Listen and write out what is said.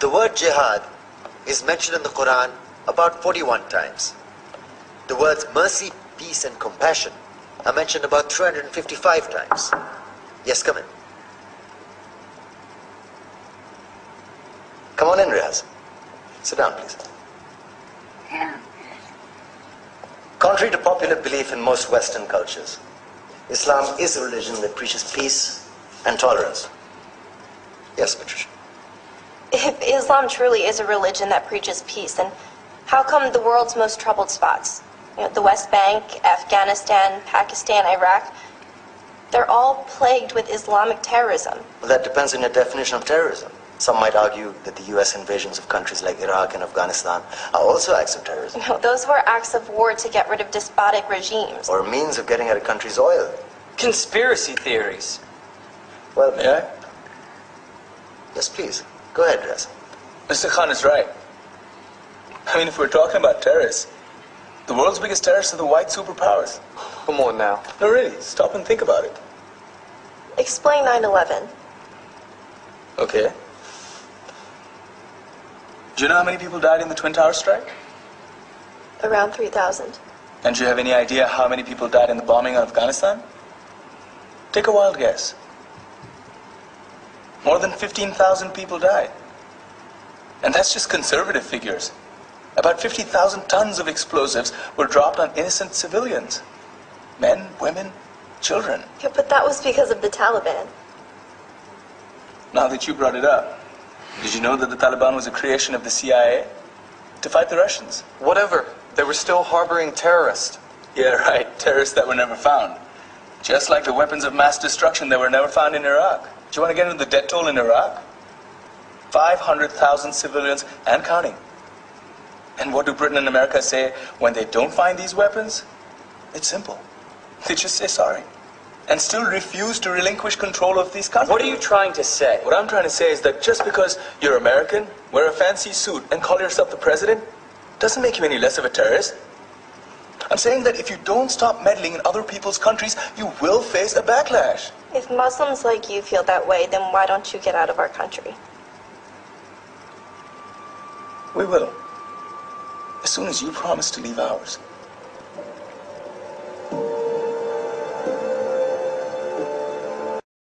The word jihad is mentioned in the Quran about 41 times. The words mercy, peace, and compassion are mentioned about 355 times. Yes, come in. Come on in, Riaz. Sit down, please. Contrary to popular belief in most Western cultures, Islam is a religion that preaches peace and tolerance. Yes, Patricia. If Islam truly is a religion that preaches peace, then how come the world's most troubled spots, the West Bank, Afghanistan, Pakistan, Iraq, they're all plagued with Islamic terrorism? Well, that depends on your definition of terrorism. Some might argue that the U.S. invasions of countries like Iraq and Afghanistan are also acts of terrorism. No, those were acts of war to get rid of despotic regimes. Or a means of getting at a country's oil. Conspiracy theories. Well, may I? Yes, please. Go ahead, Riaz. Mr. Khan is right. I mean, if we're talking about terrorists, the world's biggest terrorists are the white superpowers. Come on now. No, really, stop and think about it. Explain 9/11. Okay. Do you know how many people died in the Twin Towers strike? Around 3,000. And do you have any idea how many people died in the bombing of Afghanistan? Take a wild guess. More than 15,000 people died. And that's just conservative figures. About 50,000 tons of explosives were dropped on innocent civilians. Men, women, children. Yeah, but that was because of the Taliban. Now that you brought it up, did you know that the Taliban was a creation of the CIA to fight the Russians? Whatever. They were still harboring terrorists. Yeah, right. Terrorists that were never found. Just like the weapons of mass destruction that were never found in Iraq. Do you want to get into the death toll in Iraq? 500,000 civilians and counting. And what do Britain and America say when they don't find these weapons? It's simple. They just say sorry. And still refuse to relinquish control of these countries. What are you trying to say? What I'm trying to say is that just because you're American, wear a fancy suit, and call yourself the president, doesn't make you any less of a terrorist. I'm saying that if you don't stop meddling in other people's countries, you will face a backlash. If Muslims like you feel that way, then why don't you get out of our country? We will. As soon as you promise to leave ours.